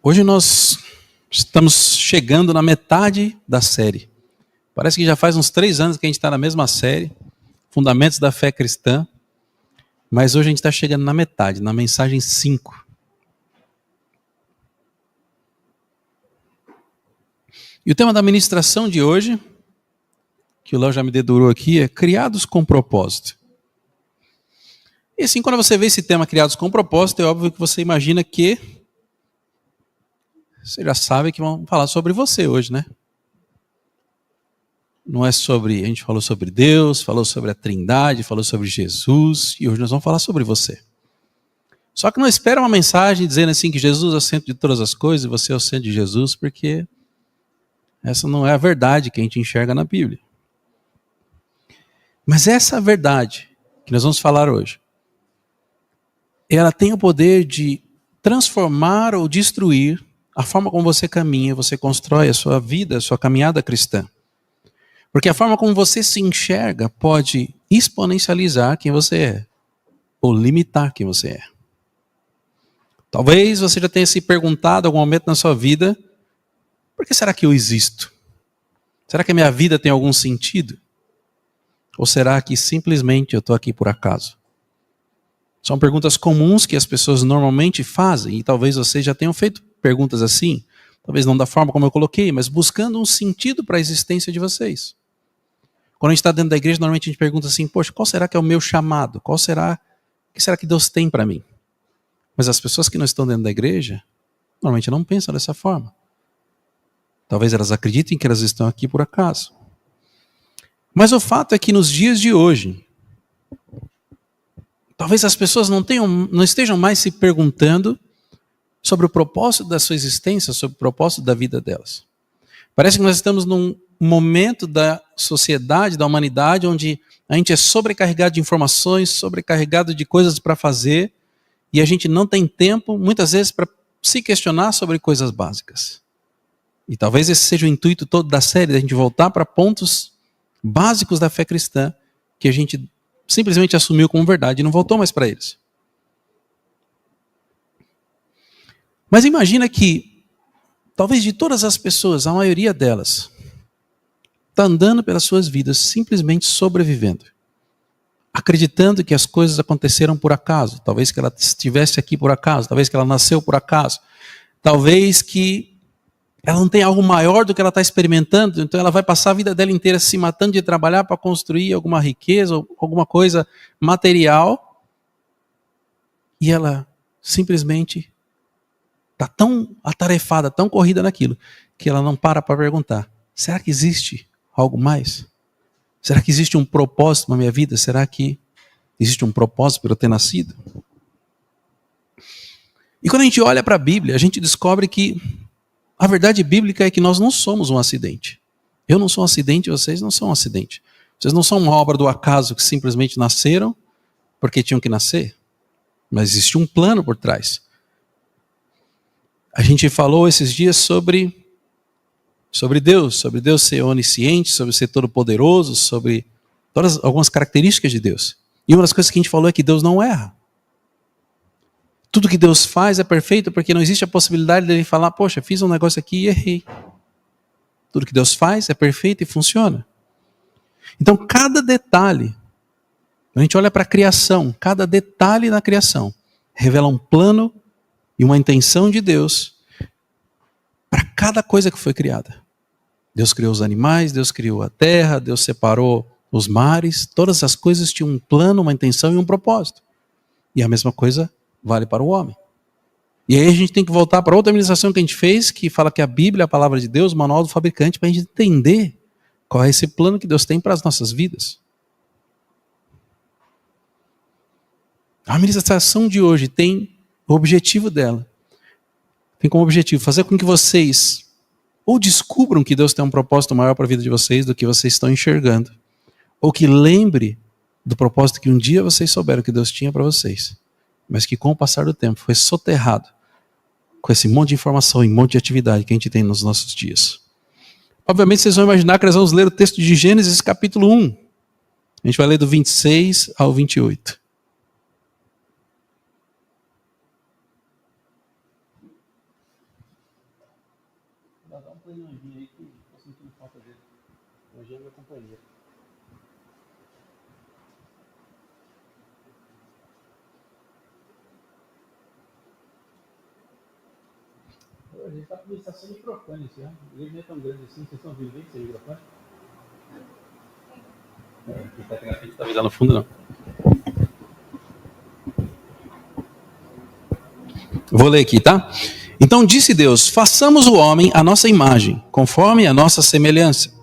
Hoje nós estamos chegando na metade da série. Parece que já faz uns 3 anos que a gente está na mesma série, Fundamentos da Fé Cristã, mas hoje a gente está chegando na metade, na mensagem 5. E o tema da ministração de hoje, que o Léo já me dedurou aqui, é Criados com Propósito. E assim, quando você vê esse tema Criados com Propósito, é óbvio que você imagina que você já sabe que vamos falar sobre você hoje, né? Não é sobre, a gente falou sobre Deus, falou sobre a Trindade, falou sobre Jesus, e hoje nós vamos falar sobre você. Só que não espera uma mensagem dizendo assim que Jesus é o centro de todas as coisas e você é o centro de Jesus, porque essa não é a verdade que a gente enxerga na Bíblia. Mas essa verdade que nós vamos falar hoje, ela tem o poder de transformar ou destruir a forma como você caminha, você constrói a sua vida, a sua caminhada cristã. Porque a forma como você se enxerga pode exponencializar quem você é, ou limitar quem você é. Talvez você já tenha se perguntado em algum momento na sua vida, por que será que eu existo? Será que a minha vida tem algum sentido? Ou será que simplesmente eu estou aqui por acaso? São perguntas comuns que as pessoas normalmente fazem, e talvez vocês já tenham feito perguntas assim, talvez não da forma como eu coloquei, mas buscando um sentido para a existência de vocês. Quando a gente está dentro da igreja, normalmente a gente pergunta assim, poxa, qual será que é o meu chamado? O que será que Deus tem para mim? Mas as pessoas que não estão dentro da igreja, normalmente não pensam dessa forma. Talvez elas acreditem que elas estão aqui por acaso. Mas o fato é que nos dias de hoje, talvez as pessoas não estejam mais se perguntando sobre o propósito da sua existência, sobre o propósito da vida delas. Parece que nós estamos num momento da sociedade, da humanidade, onde a gente é sobrecarregado de informações, sobrecarregado de coisas para fazer, e a gente não tem tempo, muitas vezes, para se questionar sobre coisas básicas. E talvez esse seja o intuito todo da série, da gente voltar para pontos básicos da fé cristã, que a gente simplesmente assumiu como verdade e não voltou mais para eles. Mas imagina que, talvez de todas as pessoas, a maioria delas está andando pelas suas vidas simplesmente sobrevivendo, acreditando que as coisas aconteceram por acaso, talvez que ela estivesse aqui por acaso, talvez que ela nasceu por acaso, talvez que ela não tenha algo maior do que ela está experimentando, então ela vai passar a vida dela inteira se matando de trabalhar para construir alguma riqueza ou alguma coisa material, e ela simplesmente está tão atarefada, tão corrida naquilo, que ela não para perguntar, será que existe algo mais? Será que existe um propósito na minha vida? Será que existe um propósito para eu ter nascido? E quando a gente olha para a Bíblia, a gente descobre que a verdade bíblica é que nós não somos um acidente. Eu não sou um acidente, vocês não são um acidente. Vocês não são uma obra do acaso que simplesmente nasceram porque tinham que nascer. Mas existe um plano por trás. A gente falou esses dias sobre Deus ser onisciente, sobre ser todo-poderoso, sobre algumas características de Deus. E uma das coisas que a gente falou é que Deus não erra. Tudo que Deus faz é perfeito porque não existe a possibilidade dele falar, poxa, fiz um negócio aqui e errei. Tudo que Deus faz é perfeito e funciona. Então, cada detalhe, quando a gente olha para a criação, cada detalhe na criação revela um plano e uma intenção de Deus para cada coisa que foi criada. Deus criou os animais, Deus criou a terra, Deus separou os mares, todas as coisas tinham um plano, uma intenção e um propósito. E a mesma coisa vale para o homem. E aí a gente tem que voltar para outra ministração que a gente fez, que fala que a Bíblia é a palavra de Deus, o manual do fabricante, para a gente entender qual é esse plano que Deus tem para as nossas vidas. A ministração de hoje tem o objetivo dela, tem como objetivo fazer com que vocês ou descubram que Deus tem um propósito maior para a vida de vocês do que vocês estão enxergando, ou que lembre do propósito que um dia vocês souberam que Deus tinha para vocês, mas que com o passar do tempo foi soterrado com esse monte de informação e monte de atividade que a gente tem nos nossos dias. Obviamente vocês vão imaginar que nós vamos ler o texto de Gênesis capítulo 1. A gente vai ler do 26 ao 28. Dá um play no Anjinho aí que tô sentindo falta dele. O Anjinho é meu companheiro. A gente tá com uma estação de microfone assim, ó. Ele não é tão grande assim, vocês estão ouvindo bem esse microfone? A gente tá vendo lá no fundo, não. Vou ler aqui, tá? Então disse Deus: façamos o homem à nossa imagem, conforme a nossa semelhança.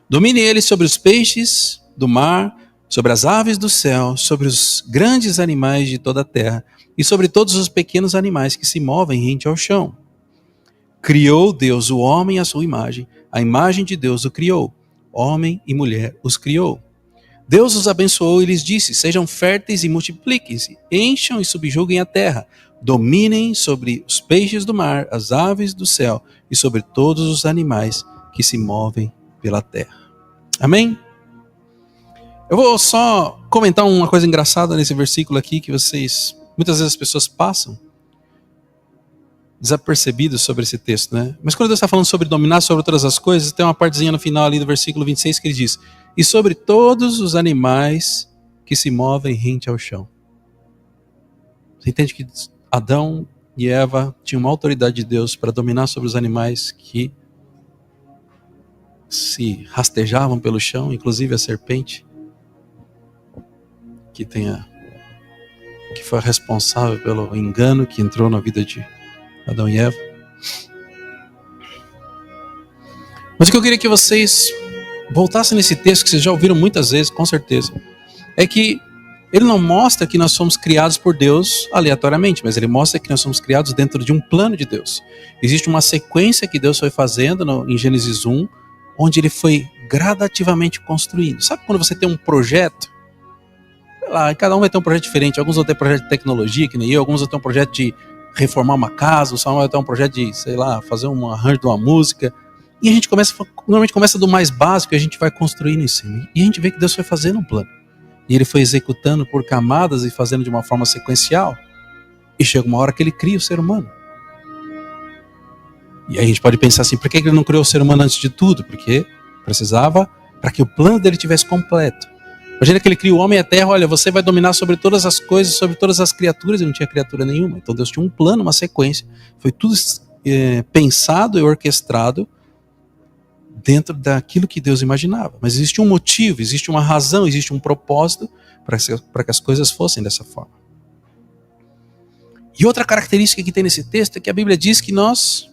Domine ele sobre os peixes do mar, sobre as aves do céu, sobre os grandes animais de toda a terra e sobre todos os pequenos animais que se movem rente ao chão. Criou Deus o homem à sua imagem, a imagem de Deus o criou, homem e mulher os criou. Deus os abençoou e lhes disse: sejam férteis e multipliquem-se, encham e subjuguem a terra, dominem sobre os peixes do mar, as aves do céu e sobre todos os animais que se movem pela terra. Amém? Eu vou só comentar uma coisa engraçada nesse versículo aqui, que muitas vezes as pessoas passam desapercebidos sobre esse texto, né? Mas quando Deus está falando sobre dominar sobre todas as coisas, tem uma partezinha no final ali do versículo 26 que ele diz: e sobre todos os animais que se movem rente ao chão. Você entende que Adão e Eva tinham uma autoridade de Deus para dominar sobre os animais que se rastejavam pelo chão, inclusive a serpente, que foi a responsável pelo engano que entrou na vida de Adão e Eva. Mas o que eu queria que vocês voltassem nesse texto, que vocês já ouviram muitas vezes, com certeza, é que ele não mostra que nós somos criados por Deus aleatoriamente, mas ele mostra que nós somos criados dentro de um plano de Deus. Existe uma sequência que Deus foi fazendo em Gênesis 1, onde ele foi gradativamente construindo. Sabe quando você tem um projeto? Sei lá, cada um vai ter um projeto diferente. Alguns vão ter projeto de tecnologia, que nem eu. Alguns vão ter um projeto de reformar uma casa. O Samuel vai ter um projeto de, sei lá, fazer um arranjo de uma música. E a gente normalmente começa do mais básico e a gente vai construindo em cima. E a gente vê que Deus foi fazendo um plano. E ele foi executando por camadas e fazendo de uma forma sequencial. E chega uma hora que ele cria o ser humano. E aí a gente pode pensar assim, por que ele não criou o ser humano antes de tudo? Porque precisava, para que o plano dele tivesse completo. Imagina que ele cria o homem e a terra, olha, você vai dominar sobre todas as coisas, sobre todas as criaturas, e não tinha criatura nenhuma. Então Deus tinha um plano, uma sequência. Foi tudo pensado e orquestrado dentro daquilo que Deus imaginava. Mas existe um motivo, existe uma razão, existe um propósito para que as coisas fossem dessa forma. E outra característica que tem nesse texto é que a Bíblia diz que nós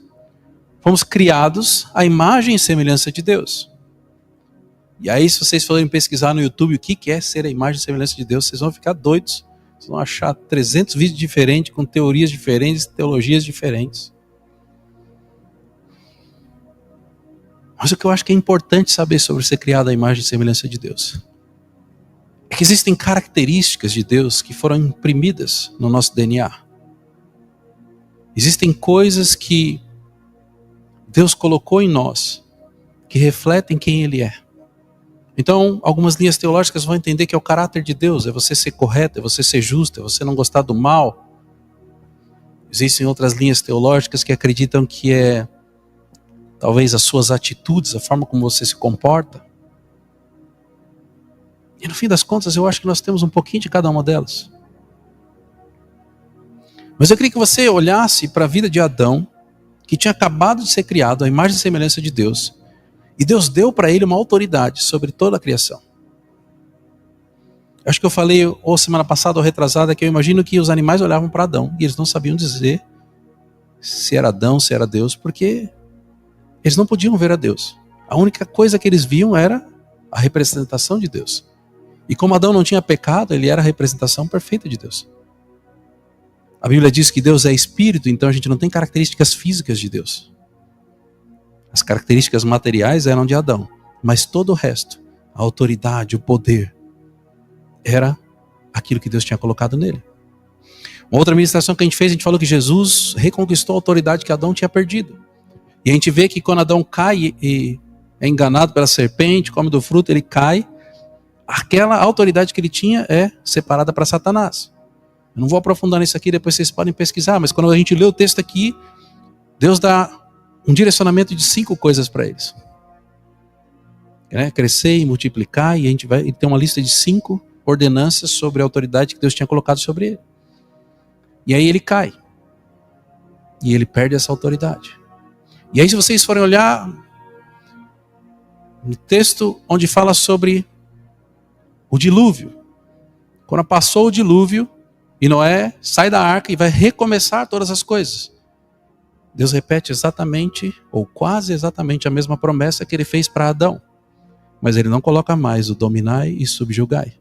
fomos criados à imagem e semelhança de Deus. E aí, se vocês forem pesquisar no YouTube o que é ser a imagem e semelhança de Deus, vocês vão ficar doidos. Vocês vão achar 300 vídeos diferentes, com teorias diferentes, teologias diferentes. Mas o que eu acho que é importante saber sobre ser criado à imagem e semelhança de Deus é que existem características de Deus que foram imprimidas no nosso DNA. Existem coisas que Deus colocou em nós que refletem quem Ele é. Então, algumas linhas teológicas vão entender que é o caráter de Deus, é você ser correto, é você ser justo, é você não gostar do mal. Existem outras linhas teológicas que acreditam que é talvez as suas atitudes, a forma como você se comporta. E no fim das contas, eu acho que nós temos um pouquinho de cada uma delas. Mas eu queria que você olhasse para a vida de Adão, que tinha acabado de ser criado à imagem e semelhança de Deus, e Deus deu para ele uma autoridade sobre toda a criação. Acho que eu falei, ou semana passada ou retrasada, que eu imagino que os animais olhavam para Adão, e eles não sabiam dizer se era Adão, se era Deus, porque eles não podiam ver a Deus. A única coisa que eles viam era a representação de Deus. E como Adão não tinha pecado, ele era a representação perfeita de Deus. A Bíblia diz que Deus é espírito, então a gente não tem características físicas de Deus. As características materiais eram de Adão, mas todo o resto, a autoridade, o poder, era aquilo que Deus tinha colocado nele. Uma outra ministração que a gente falou que Jesus reconquistou a autoridade que Adão tinha perdido. E a gente vê que quando Adão cai e é enganado pela serpente, come do fruto, ele cai, aquela autoridade que ele tinha é separada para Satanás. Eu não vou aprofundar nisso aqui, depois vocês podem pesquisar, mas quando a gente lê o texto aqui, Deus dá um direcionamento de 5 coisas para eles. Crescer e multiplicar, e a gente vai ter uma lista de 5 ordenanças sobre a autoridade que Deus tinha colocado sobre ele. E aí ele cai. E ele perde essa autoridade. E aí, se vocês forem olhar no texto onde fala sobre o dilúvio, quando passou o dilúvio e Noé sai da arca e vai recomeçar todas as coisas, Deus repete exatamente, ou quase exatamente a mesma promessa que ele fez para Adão. Mas ele não coloca mais o dominai e subjugai.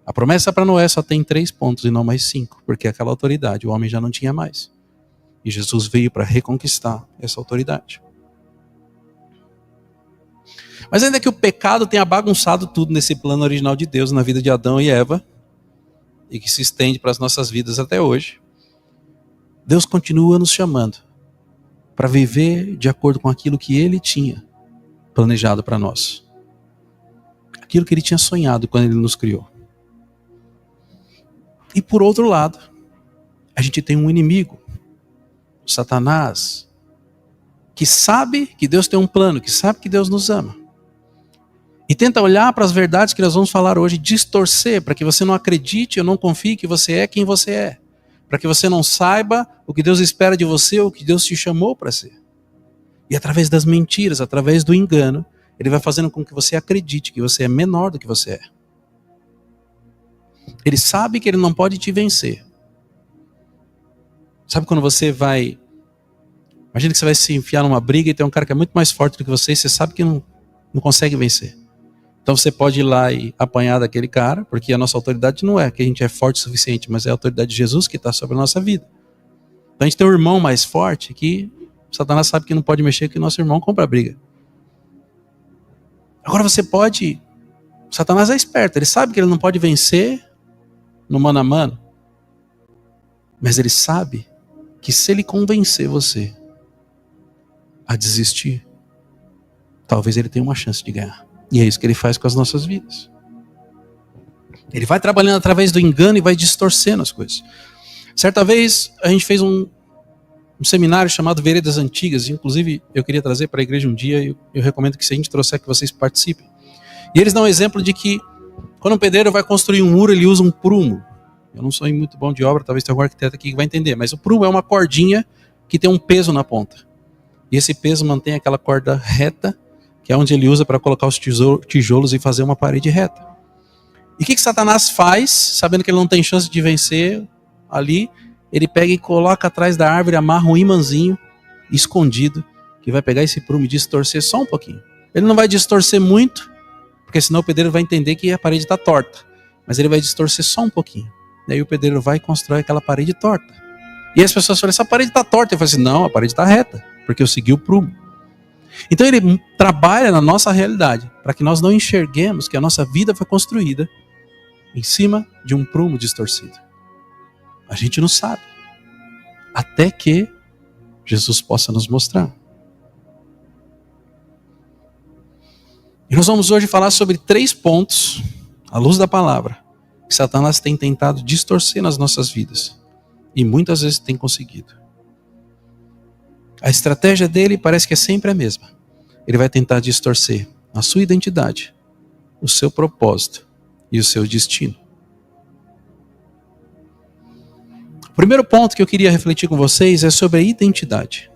A promessa para Noé só tem 3 pontos e não mais 5, porque aquela autoridade o homem já não tinha mais. E Jesus veio para reconquistar essa autoridade. Mas ainda que o pecado tenha bagunçado tudo nesse plano original de Deus na vida de Adão e Eva, e que se estende para as nossas vidas até hoje, Deus continua nos chamando para viver de acordo com aquilo que Ele tinha planejado para nós. Aquilo que Ele tinha sonhado quando Ele nos criou. E por outro lado, a gente tem um inimigo, Satanás, que sabe que Deus tem um plano, que sabe que Deus nos ama. E tenta olhar para as verdades que nós vamos falar hoje, distorcer, para que você não acredite ou não confie que você é quem você é. Para que você não saiba o que Deus espera de você ou o que Deus te chamou para ser. E através das mentiras, através do engano, Ele vai fazendo com que você acredite que você é menor do que você é. Ele sabe que Ele não pode te vencer. Sabe quando você vai... Imagina que você vai se enfiar numa briga e tem um cara que é muito mais forte do que você e você sabe que não consegue vencer. Então você pode ir lá e apanhar daquele cara, porque a nossa autoridade não é que a gente é forte o suficiente, mas é a autoridade de Jesus que está sobre a nossa vida. Então a gente tem um irmão mais forte que Satanás sabe que não pode mexer, que o nosso irmão compra a briga. Agora você pode... Satanás é esperto, ele sabe que ele não pode vencer no mano a mano, mas ele sabe que se ele convencer você a desistir, talvez ele tenha uma chance de ganhar. E é isso que ele faz com as nossas vidas. Ele vai trabalhando através do engano e vai distorcendo as coisas. Certa vez a gente fez um seminário chamado Veredas Antigas, inclusive eu queria trazer para a igreja um dia, e eu recomendo que se a gente trouxer que vocês participem. E eles dão um exemplo de que quando um pedreiro vai construir um muro, ele usa um prumo. Eu não sou muito bom de obra, talvez tenha algum arquiteto aqui que vai entender, mas o prumo é uma cordinha que tem um peso na ponta. E esse peso mantém aquela corda reta, que é onde ele usa para colocar os tijolos e fazer uma parede reta. E o que Satanás faz, sabendo que ele não tem chance de vencer ali, ele pega e coloca atrás da árvore, amarra um imãzinho escondido, que vai pegar esse prumo e distorcer só um pouquinho. Ele não vai distorcer muito, porque senão o pedreiro vai entender que a parede está torta. Mas ele vai distorcer só um pouquinho. Daí o pedreiro vai e constrói aquela parede torta. E as pessoas falam, essa parede está torta. Ele fala assim, não, a parede está reta, porque eu segui o prumo. Então ele trabalha na nossa realidade, para que nós não enxerguemos que a nossa vida foi construída em cima de um prumo distorcido. A gente não sabe, até que Jesus possa nos mostrar. E nós vamos hoje falar sobre 3 pontos, à luz da palavra, que Satanás tem tentado distorcer nas nossas vidas. E muitas vezes tem conseguido. A estratégia dele parece que é sempre a mesma. Ele vai tentar distorcer a sua identidade, o seu propósito e o seu destino. O primeiro ponto que eu queria refletir com vocês é sobre a identidade.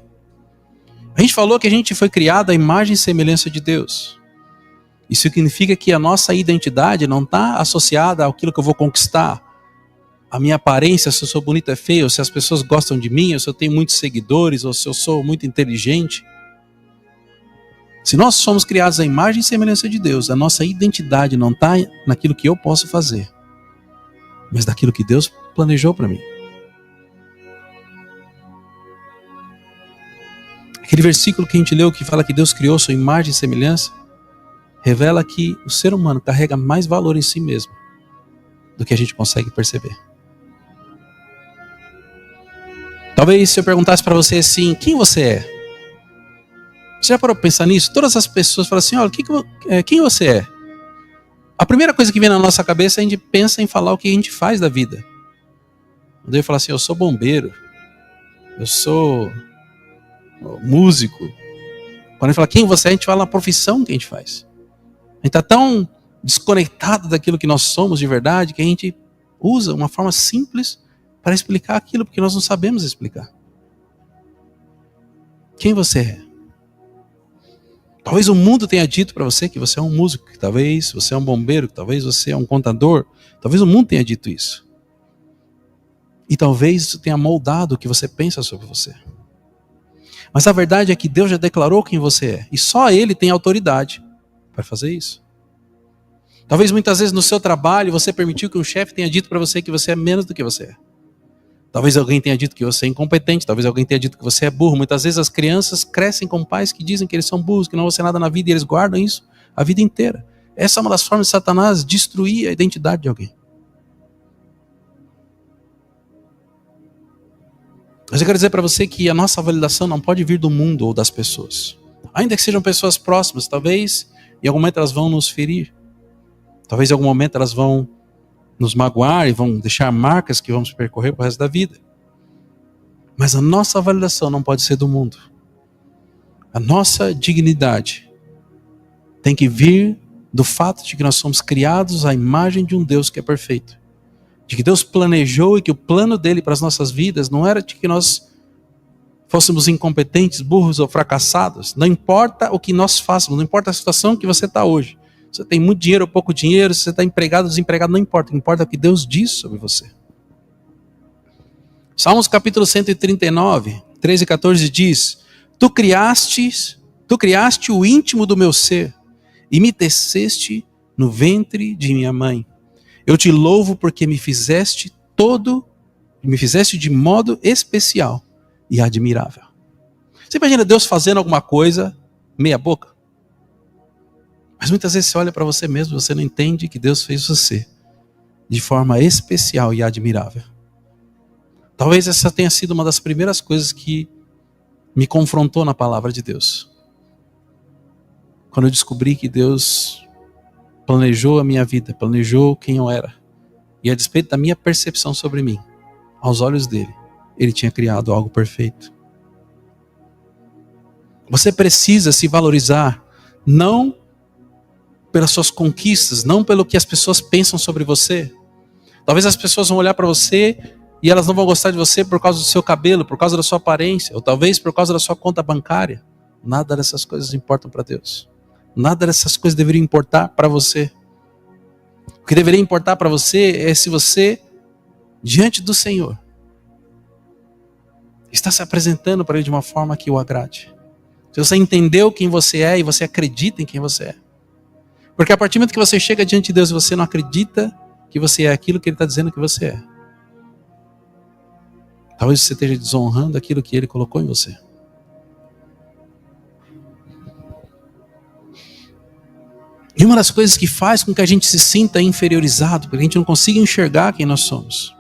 A gente falou que a gente foi criado à imagem e semelhança de Deus. Isso significa que a nossa identidade não está associada àquilo que eu vou conquistar. A minha aparência, se eu sou bonito ou feio, se as pessoas gostam de mim, ou se eu tenho muitos seguidores, ou se eu sou muito inteligente. Se nós somos criados à imagem e semelhança de Deus, a nossa identidade não está naquilo que eu posso fazer, mas naquilo que Deus planejou para mim. Aquele versículo que a gente leu que fala que Deus criou sua imagem e semelhança, revela que o ser humano carrega mais valor em si mesmo do que a gente consegue perceber. Talvez se eu perguntasse para você assim, quem você é? Você já parou para pensar nisso? Todas as pessoas falam assim, olha, quem você é? A primeira coisa que vem na nossa cabeça, a gente pensa em falar o que a gente faz da vida. Eu falo assim, eu sou bombeiro, eu sou músico, Quando a gente fala quem você é, a gente fala a profissão que a gente faz. A gente está tão desconectado daquilo que nós somos de verdade, que a gente usa uma forma simples para explicar aquilo, porque nós não sabemos explicar. Quem você é? Talvez o mundo tenha dito para você que você é um músico, que talvez você é um bombeiro, que talvez você é um contador. Talvez o mundo tenha dito isso. E talvez isso tenha moldado o que você pensa sobre você. Mas a verdade é que Deus já declarou quem você é. E só Ele tem autoridade para fazer isso. Talvez muitas vezes no seu trabalho você permitiu que um chefe tenha dito para você que você é menos do que você é. Talvez alguém tenha dito que você é incompetente, talvez alguém tenha dito que você é burro. Muitas vezes as crianças crescem com pais que dizem que eles são burros, que não vão ser nada na vida, e eles guardam isso a vida inteira. Essa é uma das formas de Satanás destruir a identidade de alguém. Mas eu quero dizer para você que a nossa validação não pode vir do mundo ou das pessoas. Ainda que sejam pessoas próximas, talvez em algum momento elas vão nos ferir. Talvez em algum momento elas vão nos magoar e vão deixar marcas que vamos percorrer para o resto da vida. Mas a nossa validação não pode ser do mundo. A nossa dignidade tem que vir do fato de que nós somos criados à imagem de um Deus que é perfeito. De que Deus planejou e que o plano dele para as nossas vidas não era de que nós fôssemos incompetentes, burros ou fracassados. Não importa o que nós façamos, não importa a situação que você está hoje. Você tem muito dinheiro ou pouco dinheiro, se você está empregado ou desempregado, não importa. O que importa é o que Deus diz sobre você. Salmos capítulo 139, 13 e 14 diz: Tu criaste o íntimo do meu ser e me teceste no ventre de minha mãe. Eu te louvo porque me fizeste de modo especial e admirável. Você imagina Deus fazendo alguma coisa meia boca? Mas muitas vezes você olha para você mesmo e você não entende que Deus fez você de forma especial e admirável. Talvez essa tenha sido uma das primeiras coisas que me confrontou na palavra de Deus. Quando eu descobri que Deus planejou a minha vida, planejou quem eu era. E a despeito da minha percepção sobre mim, aos olhos dele, ele tinha criado algo perfeito. Você precisa se valorizar, não pelas suas conquistas, não pelo que as pessoas pensam sobre você. Talvez as pessoas vão olhar para você e elas não vão gostar de você por causa do seu cabelo, por causa da sua aparência, ou talvez por causa da sua conta bancária. Nada dessas coisas importam para Deus. Nada dessas coisas deveria importar para você. O que deveria importar para você é se você, diante do Senhor, está se apresentando para Ele de uma forma que o agrade. Se você entendeu quem você é e você acredita em quem você é. Porque a partir do momento que você chega diante de Deus e você não acredita que você é aquilo que Ele está dizendo que você é, talvez você esteja desonrando aquilo que Ele colocou em você. E uma das coisas que faz com que a gente se sinta inferiorizado, porque a gente não consiga enxergar quem nós somos,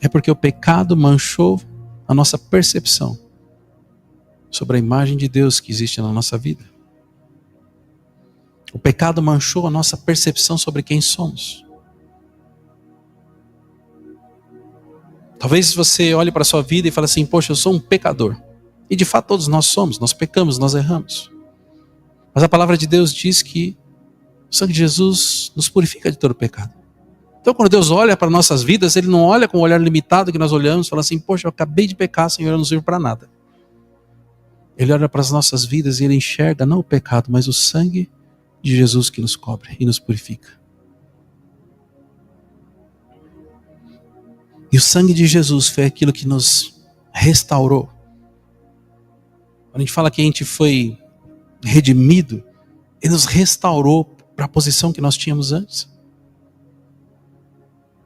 é porque o pecado manchou a nossa percepção sobre a imagem de Deus que existe na nossa vida. O pecado manchou a nossa percepção sobre quem somos. Talvez você olhe para a sua vida e fale assim: poxa, eu sou um pecador. E de fato todos nós somos, nós pecamos, nós erramos. Mas a palavra de Deus diz que o sangue de Jesus nos purifica de todo pecado. Então quando Deus olha para nossas vidas, Ele não olha com o olhar limitado que nós olhamos e fala assim: poxa, eu acabei de pecar, Senhor, eu não sirvo para nada. Ele olha para as nossas vidas e Ele enxerga não o pecado, mas o sangue de Jesus que nos cobre e nos purifica. E o sangue de Jesus foi aquilo que nos restaurou. Quando a gente fala que a gente foi redimido, Ele nos restaurou para a posição que nós tínhamos antes.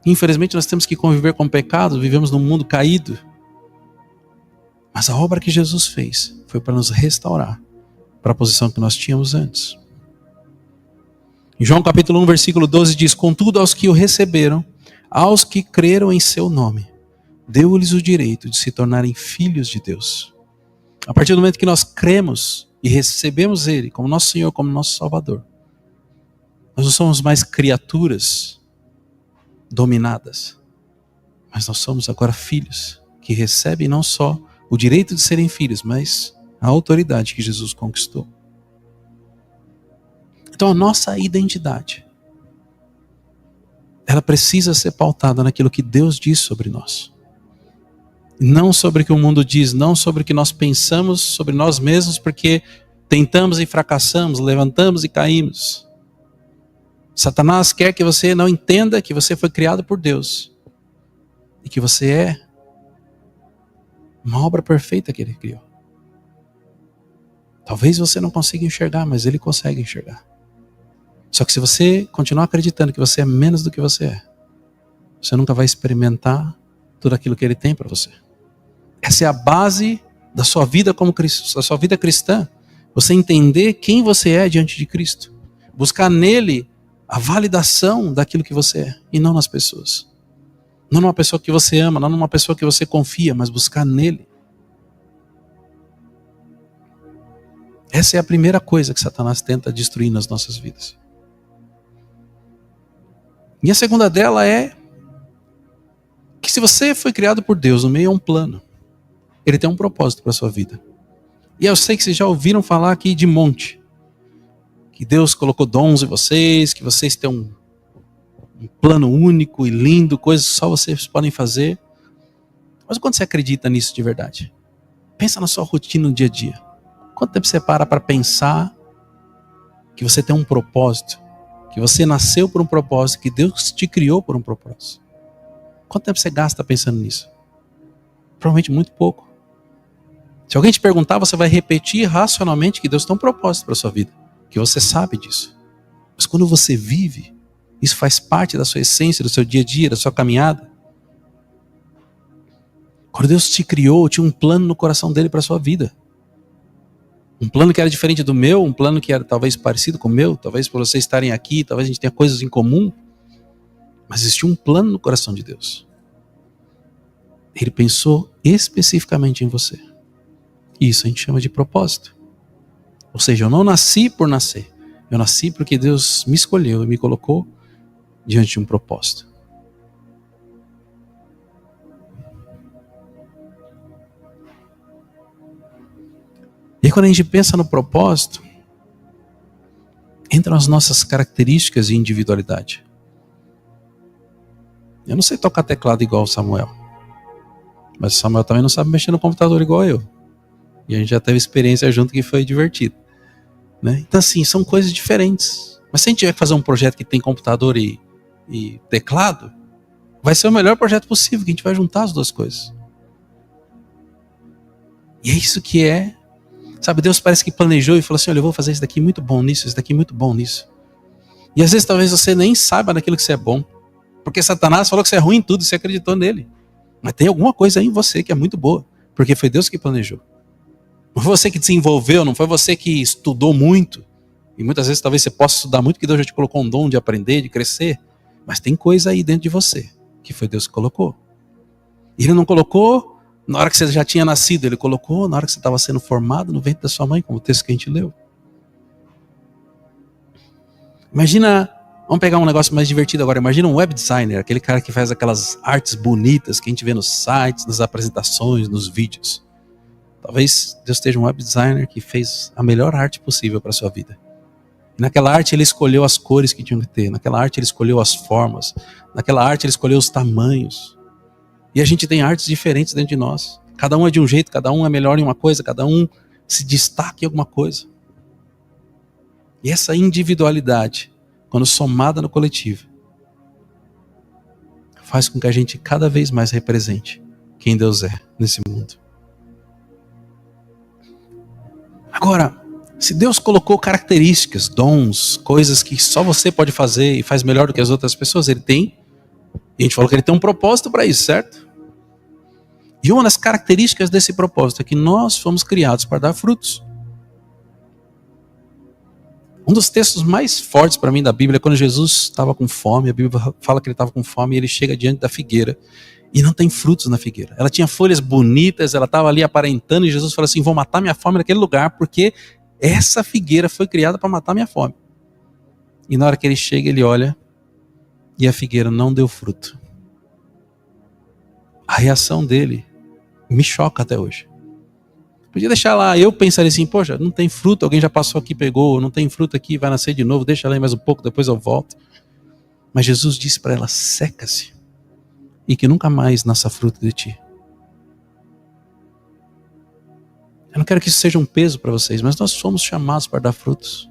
Infelizmente nós temos que conviver com o pecado, vivemos num mundo caído. Mas a obra que Jesus fez foi para nos restaurar para a posição que nós tínhamos antes. Em João capítulo 1, versículo 12 diz: Contudo, aos que o receberam, aos que creram em seu nome, deu-lhes o direito de se tornarem filhos de Deus. A partir do momento que nós cremos e recebemos Ele como nosso Senhor, como nosso Salvador, nós não somos mais criaturas dominadas, mas nós somos agora filhos, que recebem não só o direito de serem filhos, mas a autoridade que Jesus conquistou. Então a nossa identidade, ela precisa ser pautada naquilo que Deus diz sobre nós. Não sobre o que o mundo diz, não sobre o que nós pensamos sobre nós mesmos, porque tentamos e fracassamos, levantamos e caímos. Satanás quer que você não entenda que você foi criado por Deus e que você é uma obra perfeita que Ele criou. Talvez você não consiga enxergar, mas Ele consegue enxergar. Só que se você continuar acreditando que você é menos do que você é, você nunca vai experimentar tudo aquilo que Ele tem para você. Essa é a base da sua vida como Cristo, da sua vida cristã. Você entender quem você é diante de Cristo. Buscar nele a validação daquilo que você é e não nas pessoas. Não numa pessoa que você ama, não numa pessoa que você confia, mas buscar nele. Essa é a primeira coisa que Satanás tenta destruir nas nossas vidas. E a segunda dela é que se você foi criado por Deus no meio a um plano, Ele tem um propósito para a sua vida. E eu sei que vocês já ouviram falar aqui de monte. Que Deus colocou dons em vocês, que vocês têm um plano único e lindo, coisas que só vocês podem fazer. Mas quando você acredita nisso de verdade? Pensa na sua rotina no dia a dia. Quanto tempo você para pensar que você tem um propósito? Que você nasceu por um propósito, que Deus te criou por um propósito? Quanto tempo você gasta pensando nisso? Provavelmente muito pouco. Se alguém te perguntar, você vai repetir racionalmente que Deus tem um propósito para a sua vida. Que você sabe disso. Mas quando você vive, isso faz parte da sua essência, do seu dia a dia, da sua caminhada. Quando Deus te criou, tinha um plano no coração dele para a sua vida. Um plano que era diferente do meu, um plano que era talvez parecido com o meu, talvez por vocês estarem aqui, talvez a gente tenha coisas em comum. Mas existia um plano no coração de Deus. Ele pensou especificamente em você. Isso a gente chama de propósito. Ou seja, eu não nasci por nascer. Eu nasci porque Deus me escolheu e me colocou diante de um propósito. E quando a gente pensa no propósito, entram as nossas características de individualidade. Eu não sei tocar teclado igual o Samuel. Mas o Samuel também não sabe mexer no computador igual eu. E a gente já teve experiência junto que foi divertido. Né? Então assim, são coisas diferentes. Mas se a gente tiver que fazer um projeto que tem computador e teclado, vai ser o melhor projeto possível, que a gente vai juntar as duas coisas. E é isso que é. Sabe, Deus parece que planejou e falou assim, olha, eu vou fazer isso daqui muito bom nisso, isso daqui muito bom nisso. E às vezes talvez você nem saiba daquilo que você é bom. Porque Satanás falou que você é ruim em tudo e você acreditou nele. Mas tem alguma coisa aí em você que é muito boa. Porque foi Deus que planejou. Não foi você que desenvolveu, não foi você que estudou muito. E muitas vezes talvez você possa estudar muito, que Deus já te colocou um dom de aprender, de crescer. Mas tem coisa aí dentro de você, que foi Deus que colocou. E Ele não colocou na hora que você já tinha nascido, Ele colocou na hora que você estava sendo formado no ventre da sua mãe, como o texto que a gente leu. Imagina, vamos pegar um negócio mais divertido agora, imagina um web designer, aquele cara que faz aquelas artes bonitas que a gente vê nos sites, nas apresentações, nos vídeos. Talvez Deus esteja um web designer que fez a melhor arte possível para a sua vida. E naquela arte Ele escolheu as cores que tinham que ter, naquela arte Ele escolheu as formas, naquela arte Ele escolheu os tamanhos. E a gente tem artes diferentes dentro de nós. Cada um é de um jeito, cada um é melhor em uma coisa, cada um se destaca em alguma coisa. E essa individualidade, quando somada no coletivo, faz com que a gente cada vez mais represente quem Deus é nesse mundo. Agora, se Deus colocou características, dons, coisas que só você pode fazer e faz melhor do que as outras pessoas, Ele tem. E a gente falou que Ele tem um propósito para isso, certo? E uma das características desse propósito é que nós fomos criados para dar frutos. Um dos textos mais fortes para mim da Bíblia é quando Jesus estava com fome. A Bíblia fala que Ele estava com fome e Ele chega diante da figueira e não tem frutos na figueira. Ela tinha folhas bonitas, ela estava ali aparentando e Jesus fala assim, vou matar minha fome naquele lugar porque essa figueira foi criada para matar minha fome. E na hora que Ele chega, Ele olha e a figueira não deu fruto. A reação dele me choca até hoje. Podia deixar lá, eu pensaria assim, poxa, não tem fruto, alguém já passou aqui, pegou, não tem fruto aqui, vai nascer de novo, deixa lá aí mais um pouco, depois eu volto. Mas Jesus disse para ela, seca-se, e que nunca mais nasça fruto de ti. Eu não quero que isso seja um peso para vocês, mas nós somos chamados para dar frutos.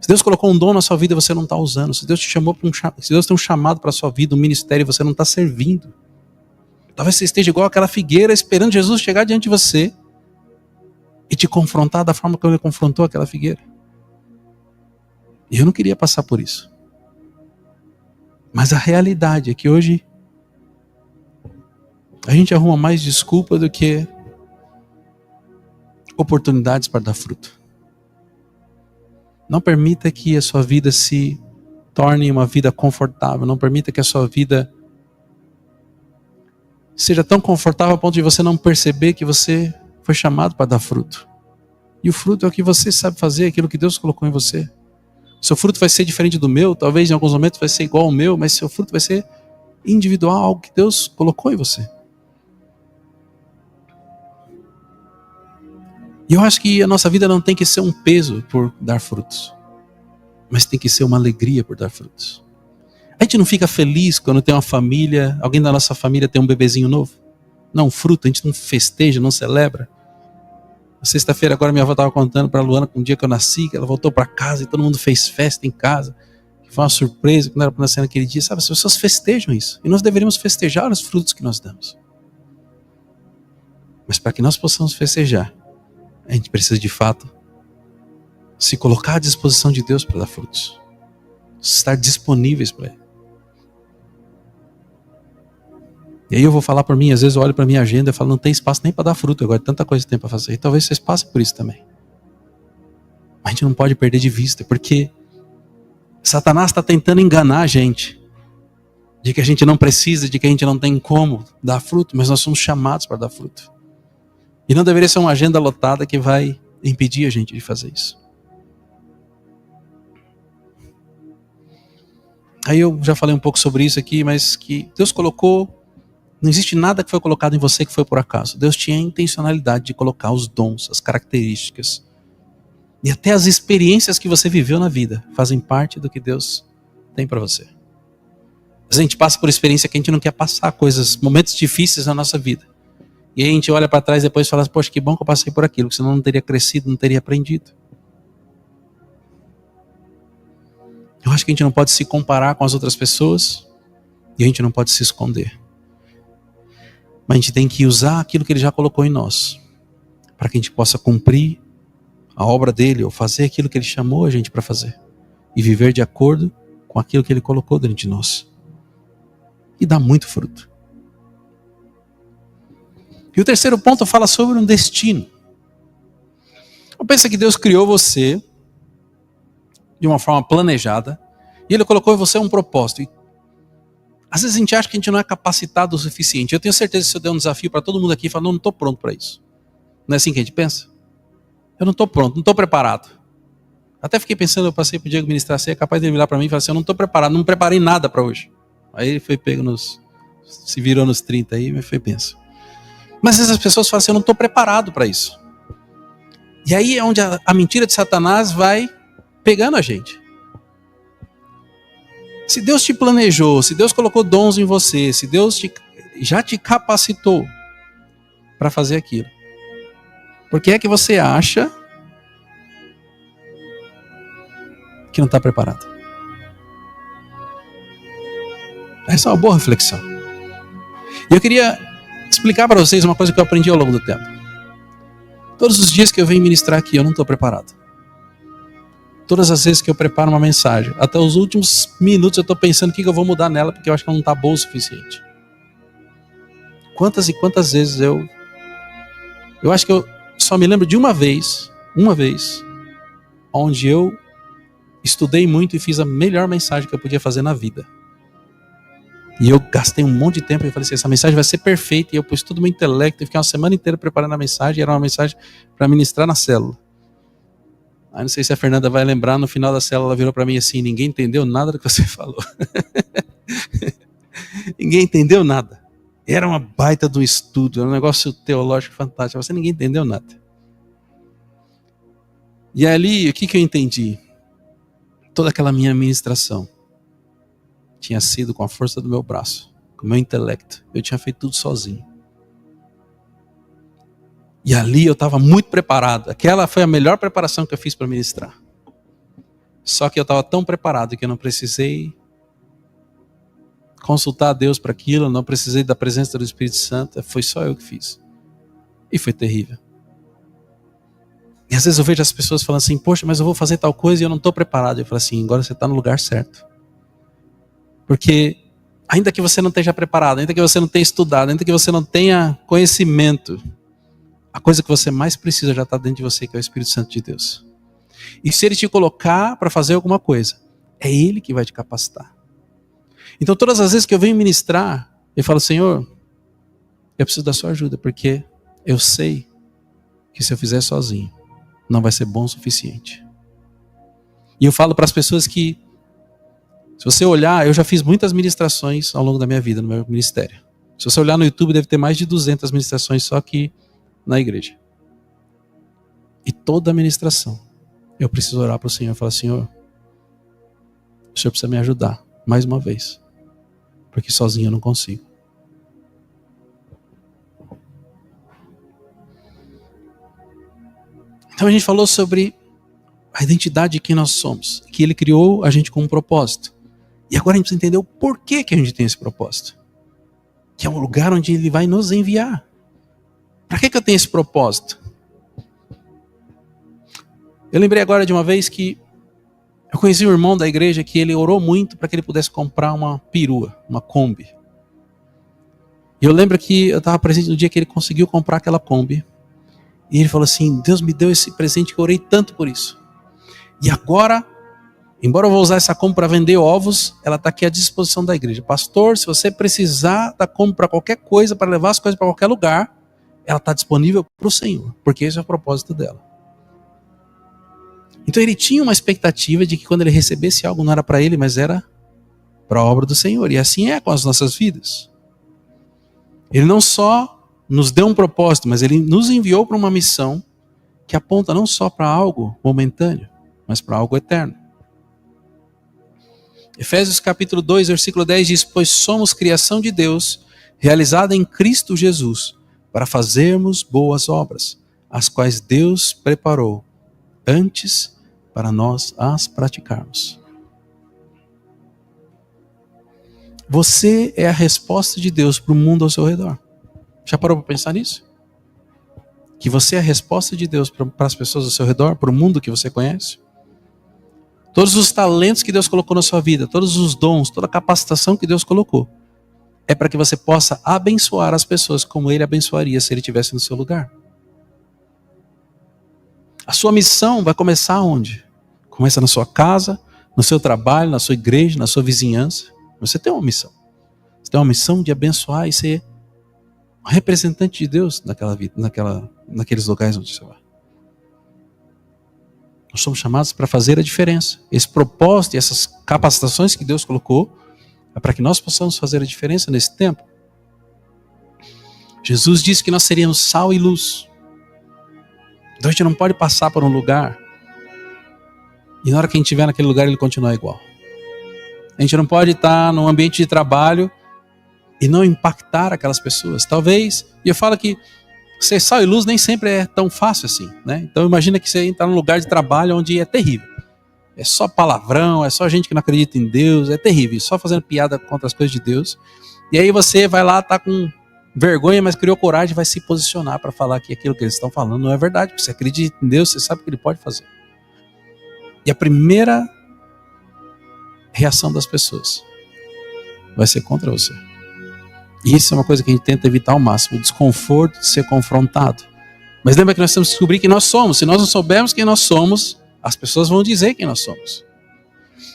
Se Deus colocou um dom na sua vida e você não está usando, se Deus te chamou para se Deus tem um chamado para a sua vida, um ministério e você não está servindo, talvez você esteja igual aquela figueira esperando Jesus chegar diante de você e te confrontar da forma como ele confrontou aquela figueira. E eu não queria passar por isso. Mas a realidade é que hoje a gente arruma mais desculpa do que oportunidades para dar fruto. Não permita que a sua vida se torne uma vida confortável. Não permita que a sua vida seja tão confortável a ponto de você não perceber que você foi chamado para dar fruto. E o fruto é o que você sabe fazer, aquilo que Deus colocou em você. Seu fruto vai ser diferente do meu, talvez em alguns momentos vai ser igual ao meu, mas seu fruto vai ser individual, algo que Deus colocou em você. E eu acho que a nossa vida não tem que ser um peso por dar frutos, mas tem que ser uma alegria por dar frutos. A gente não fica feliz quando tem uma família, alguém da nossa família tem um bebezinho novo? Não, um fruto, a gente não festeja, não celebra. Na sexta-feira agora minha avó estava contando para a Luana que um dia que eu nasci, que ela voltou para casa e todo mundo fez festa em casa, que foi uma surpresa, que não era para nascer naquele dia, sabe? As pessoas festejam isso, e nós deveríamos festejar os frutos que nós damos. Mas para que nós possamos festejar, a gente precisa de fato se colocar à disposição de Deus para dar frutos, estar disponíveis para Ele. E aí eu vou falar por mim, às vezes eu olho para minha agenda e falo, não tem espaço nem para dar fruto, agora tanta coisa que tem para fazer. E talvez vocês passem por isso também. A gente não pode perder de vista, porque Satanás está tentando enganar a gente, de que a gente não precisa, de que a gente não tem como dar fruto, mas nós somos chamados para dar fruto. E não deveria ser uma agenda lotada que vai impedir a gente de fazer isso. Aí eu já falei um pouco sobre isso aqui, mas que Deus colocou, não existe nada que foi colocado em você que foi por acaso. Deus tinha a intencionalidade de colocar os dons, as características e até as experiências que você viveu na vida fazem parte do que Deus tem para você. A gente passa por experiência que a gente não quer passar, momentos difíceis na nossa vida. E aí a gente olha para trás e depois fala, poxa, que bom que eu passei por aquilo, senão eu não teria crescido, não teria aprendido. Eu acho que a gente não pode se comparar com as outras pessoas e a gente não pode se esconder. Mas a gente tem que usar aquilo que Ele já colocou em nós, para que a gente possa cumprir a obra dEle, ou fazer aquilo que Ele chamou a gente para fazer, e viver de acordo com aquilo que Ele colocou dentro de nós. E dá muito fruto. E o terceiro ponto fala sobre um destino. Eu penso que Deus criou você de uma forma planejada, e Ele colocou em você um propósito. E às vezes a gente acha que a gente não é capacitado o suficiente. Eu tenho certeza que se eu der um desafio para todo mundo aqui, fala, não estou pronto para isso. Não é assim que a gente pensa? Eu não estou pronto, não estou preparado. Até fiquei pensando, eu passei para o Diego ministrar, você é capaz de ele virar para mim e falar assim, eu não estou preparado, não preparei nada para hoje. Aí ele foi pego se virou nos 30 aí, mas foi penso. Mas às vezes as pessoas falam assim, eu não estou preparado para isso. E aí é onde a mentira de Satanás vai pegando a gente. Se Deus te planejou, se Deus colocou dons em você, se Deus já te capacitou para fazer aquilo, por que é que você acha que não está preparado? Essa é uma boa reflexão. E eu queria explicar para vocês uma coisa que eu aprendi ao longo do tempo. Todos os dias que eu venho ministrar aqui, eu não estou preparado. Todas as vezes que eu preparo uma mensagem, até os últimos minutos eu estou pensando o que eu vou mudar nela, porque eu acho que ela não está boa o suficiente. Quantas e quantas vezes eu acho que eu só me lembro de uma vez, onde eu estudei muito e fiz a melhor mensagem que eu podia fazer na vida. E eu gastei um monte de tempo e falei assim, essa mensagem vai ser perfeita, e eu pus todo o meu intelecto e fiquei uma semana inteira preparando a mensagem, e era uma mensagem para ministrar na célula. Aí não sei se a Fernanda vai lembrar, no final da célula ela virou para mim assim, ninguém entendeu nada do que você falou. Ninguém entendeu nada. Era uma baita do estudo, era um negócio teológico fantástico, ninguém entendeu nada. E ali, o que eu entendi? Toda aquela minha ministração tinha sido com a força do meu braço, com o meu intelecto. Eu tinha feito tudo sozinho. E ali eu estava muito preparado. Aquela foi a melhor preparação que eu fiz para ministrar. Só que eu estava tão preparado que eu não precisei consultar a Deus para aquilo, não precisei da presença do Espírito Santo. Foi só eu que fiz. E foi terrível. E às vezes eu vejo as pessoas falando assim, poxa, mas eu vou fazer tal coisa e eu não estou preparado. Eu falo assim, agora você está no lugar certo. Porque ainda que você não esteja preparado, ainda que você não tenha estudado, ainda que você não tenha conhecimento, a coisa que você mais precisa já está dentro de você, que é o Espírito Santo de Deus. E se Ele te colocar para fazer alguma coisa, é Ele que vai te capacitar. Então todas as vezes que eu venho ministrar, eu falo, Senhor, eu preciso da sua ajuda, porque eu sei que se eu fizer sozinho, não vai ser bom o suficiente. E eu falo para as pessoas que, se você olhar, eu já fiz muitas ministrações ao longo da minha vida, no meu ministério. Se você olhar no YouTube, deve ter mais de 200 ministrações só aqui na igreja. E toda a ministração, eu preciso orar para o Senhor e falar, Senhor, o Senhor precisa me ajudar, mais uma vez. Porque sozinho eu não consigo. Então a gente falou sobre a identidade de quem nós somos. Que Ele criou a gente com um propósito. E agora a gente precisa entender o porquê que a gente tem esse propósito. Que é um lugar onde Ele vai nos enviar. Para que eu tenho esse propósito? Eu lembrei agora de uma vez que eu conheci um irmão da igreja que ele orou muito para que ele pudesse comprar uma perua, uma Kombi. E eu lembro que eu estava presente no dia que ele conseguiu comprar aquela Kombi. E ele falou assim, Deus me deu esse presente que eu orei tanto por isso. E agora, embora eu vou usar essa Kombi para vender ovos, ela está aqui à disposição da igreja. Pastor, se você precisar da Kombi para qualquer coisa, para levar as coisas para qualquer lugar, ela está disponível para o Senhor, porque esse é o propósito dela. Então ele tinha uma expectativa de que quando ele recebesse algo não era para ele, mas era para a obra do Senhor. E assim é com as nossas vidas. Ele não só nos deu um propósito, mas Ele nos enviou para uma missão que aponta não só para algo momentâneo, mas para algo eterno. Efésios capítulo 2, versículo 10 diz, pois somos criação de Deus, realizada em Cristo Jesus, para fazermos boas obras, as quais Deus preparou antes para nós as praticarmos. Você é a resposta de Deus para o mundo ao seu redor. Já parou para pensar nisso? Que você é a resposta de Deus para as pessoas ao seu redor, para o mundo que você conhece? Todos os talentos que Deus colocou na sua vida, todos os dons, toda a capacitação que Deus colocou, é para que você possa abençoar as pessoas como Ele abençoaria se Ele estivesse no seu lugar. A sua missão vai começar onde? Começa na sua casa, no seu trabalho, na sua igreja, na sua vizinhança. Você tem uma missão. Você tem uma missão de abençoar e ser um representante de Deus naquela vida, naqueles lugares onde você vai. Nós somos chamados para fazer a diferença. Esse propósito e essas capacitações que Deus colocou é para que nós possamos fazer a diferença nesse tempo. Jesus disse que nós seríamos sal e luz. Então a gente não pode passar por um lugar e na hora que a gente estiver naquele lugar ele continuar igual. A gente não pode estar num ambiente de trabalho e não impactar aquelas pessoas. Talvez, e eu falo que ser sal e luz nem sempre é tão fácil assim, né? Então imagina que você está num lugar de trabalho onde é terrível. É só palavrão, é só gente que não acredita em Deus, é terrível, só fazendo piada contra as coisas de Deus. E aí você vai lá, tá com vergonha, mas criou coragem e vai se posicionar para falar que aquilo que eles estão falando não é verdade, porque você acredita em Deus, você sabe o que Ele pode fazer. E a primeira reação das pessoas vai ser contra você. E isso é uma coisa que a gente tenta evitar ao máximo, o desconforto de ser confrontado. Mas lembra que nós temos que descobrir quem nós somos. Se nós não soubermos quem nós somos, as pessoas vão dizer quem nós somos.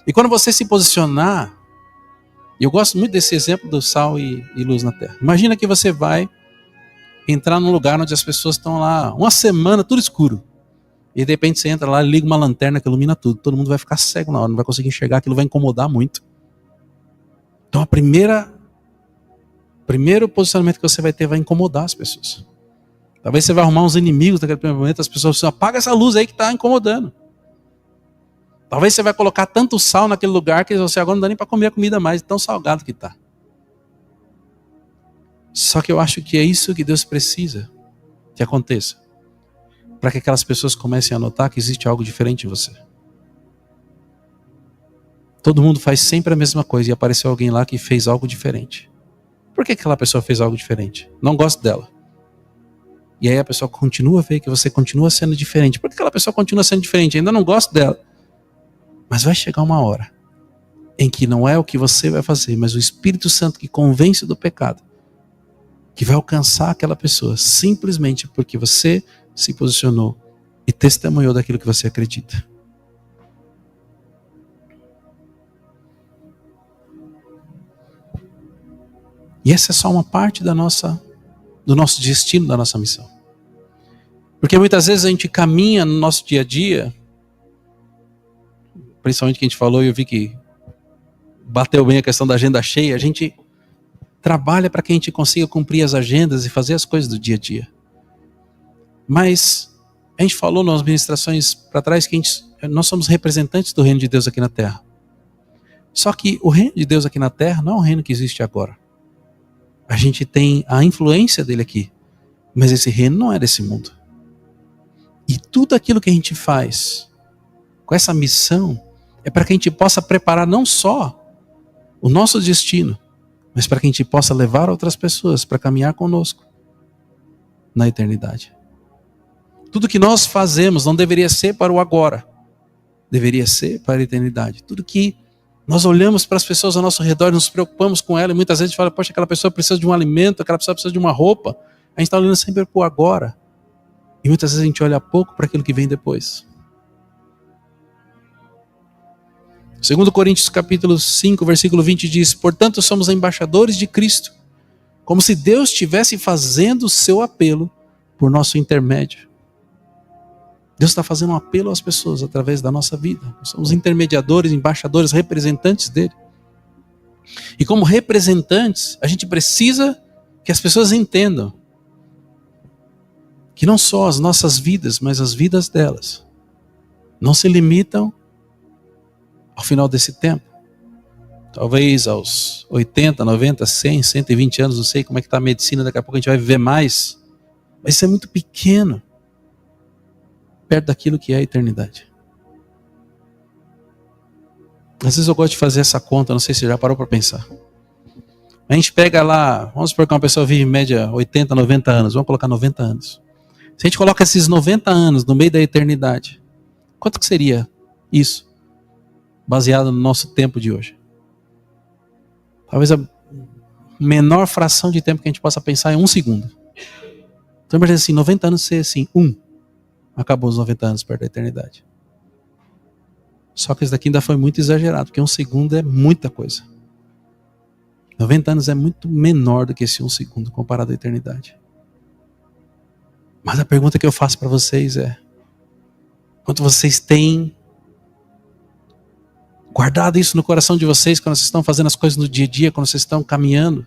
E quando você se posicionar, e eu gosto muito desse exemplo do sal e luz na terra. Imagina que você vai entrar num lugar onde as pessoas estão lá uma semana, tudo escuro. E de repente você entra lá e liga uma lanterna que ilumina tudo. Todo mundo vai ficar cego na hora, não vai conseguir enxergar, aquilo vai incomodar muito. Então o primeiro posicionamento que você vai ter vai incomodar as pessoas. Talvez você vai arrumar uns inimigos naquele primeiro momento, as pessoas vão dizer, apaga essa luz aí que está incomodando. Talvez você vai colocar tanto sal naquele lugar que você agora não dá nem para comer a comida mais, tão salgado que está. Só que eu acho que é isso que Deus precisa que aconteça, para que aquelas pessoas comecem a notar que existe algo diferente em você. Todo mundo faz sempre a mesma coisa e apareceu alguém lá que fez algo diferente. Por que aquela pessoa fez algo diferente? Não gosto dela. E aí a pessoa continua a ver que você continua sendo diferente. Por que aquela pessoa continua sendo diferente? Ainda não gosto dela. Mas vai chegar uma hora em que não é o que você vai fazer, mas o Espírito Santo que convence do pecado, que vai alcançar aquela pessoa simplesmente porque você se posicionou e testemunhou daquilo que você acredita. E essa é só uma parte do nosso destino, da nossa missão. Porque muitas vezes a gente caminha no nosso dia a dia, principalmente que a gente falou e eu vi que bateu bem a questão da agenda cheia, a gente trabalha para que a gente consiga cumprir as agendas e fazer as coisas do dia a dia. Mas a gente falou nas ministrações para trás que nós somos representantes do reino de Deus aqui na Terra. Só que o reino de Deus aqui na Terra não é um reino que existe agora. A gente tem a influência dele aqui, mas esse reino não é desse mundo. E tudo aquilo que a gente faz com essa missão é para que a gente possa preparar não só o nosso destino, mas para que a gente possa levar outras pessoas para caminhar conosco na eternidade. Tudo que nós fazemos não deveria ser para o agora, deveria ser para a eternidade. Tudo que nós olhamos para as pessoas ao nosso redor, nos preocupamos com ela, e muitas vezes a gente fala, poxa, aquela pessoa precisa de um alimento, aquela pessoa precisa de uma roupa. A gente está olhando sempre para o agora. E muitas vezes a gente olha pouco para aquilo que vem depois. 2 Coríntios capítulo 5, versículo 20 diz, portanto somos embaixadores de Cristo, como se Deus estivesse fazendo o seu apelo por nosso intermédio. Deus está fazendo um apelo às pessoas através da nossa vida. Nós somos intermediadores, embaixadores, representantes dele. E como representantes, a gente precisa que as pessoas entendam que não só as nossas vidas, mas as vidas delas não se limitam ao final desse tempo. Talvez aos 80, 90, 100, 120 anos, não sei como é que está a medicina, daqui a pouco a gente vai viver mais. Mas isso é muito pequeno perto daquilo que é a eternidade. Às vezes eu gosto de fazer essa conta, não sei se você já parou para pensar. A gente pega lá, vamos supor que uma pessoa vive em média 80, 90 anos, vamos colocar 90 anos. Se a gente coloca esses 90 anos no meio da eternidade, quanto que seria isso, baseado no nosso tempo de hoje? Talvez a menor fração de tempo que a gente possa pensar é 1 segundo. Então imagina assim, 90 anos ser assim, acabou os 90 anos perto da eternidade. Só que isso daqui ainda foi muito exagerado, porque 1 segundo é muita coisa. 90 anos é muito menor do que esse 1 segundo comparado à eternidade. Mas a pergunta que eu faço para vocês é, quanto vocês têm guardado isso no coração de vocês quando vocês estão fazendo as coisas no dia a dia, quando vocês estão caminhando?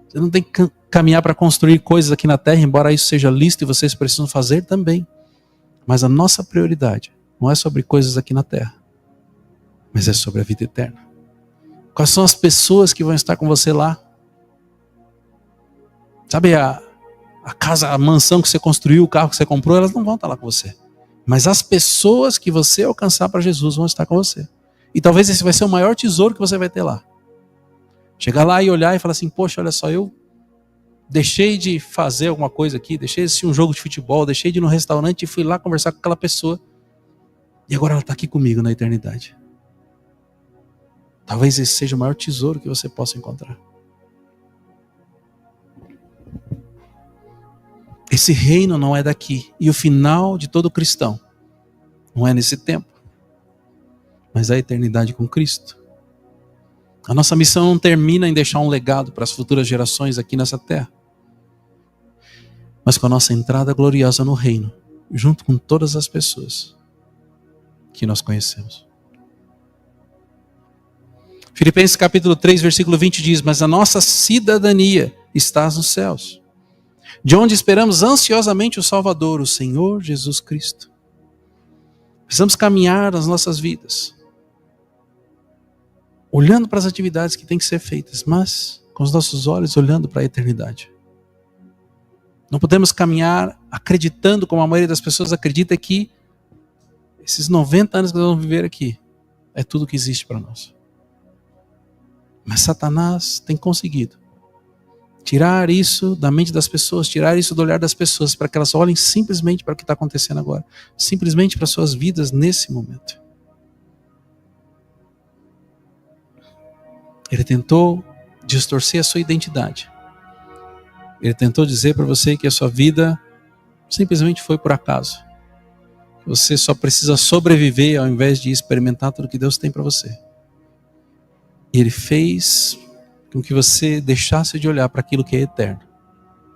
Você não tem que caminhar para construir coisas aqui na terra, embora isso seja lícito e vocês precisam fazer também. Mas a nossa prioridade não é sobre coisas aqui na terra, mas é sobre a vida eterna. Quais são as pessoas que vão estar com você lá? Sabe a casa, a mansão que você construiu, o carro que você comprou, elas não vão estar lá com você. Mas as pessoas que você alcançar para Jesus vão estar com você. E talvez esse vai ser o maior tesouro que você vai ter lá. Chegar lá e olhar e falar assim, poxa, olha só, eu deixei de fazer alguma coisa aqui, deixei de assistir um jogo de futebol, deixei de ir no restaurante e fui lá conversar com aquela pessoa. E agora ela está aqui comigo na eternidade. Talvez esse seja o maior tesouro que você possa encontrar. Esse reino não é daqui. E o final de todo cristão não é nesse tempo, mas é a eternidade com Cristo. A nossa missão não termina em deixar um legado para as futuras gerações aqui nessa terra, mas com a nossa entrada gloriosa no reino, junto com todas as pessoas que nós conhecemos. Filipenses capítulo 3, versículo 20 diz, mas a nossa cidadania está nos céus, de onde esperamos ansiosamente o Salvador, o Senhor Jesus Cristo. Precisamos caminhar nas nossas vidas, olhando para as atividades que têm que ser feitas, mas com os nossos olhos olhando para a eternidade. Não podemos caminhar acreditando, como a maioria das pessoas acredita, que esses 90 anos que nós vamos viver aqui é tudo que existe para nós. Mas Satanás tem conseguido tirar isso da mente das pessoas, tirar isso do olhar das pessoas, para que elas olhem simplesmente para o que está acontecendo agora, simplesmente para suas vidas nesse momento. Ele tentou distorcer a sua identidade. Ele tentou dizer para você que a sua vida simplesmente foi por acaso. Você só precisa sobreviver ao invés de experimentar tudo que Deus tem para você. E ele fez com que você deixasse de olhar para aquilo que é eterno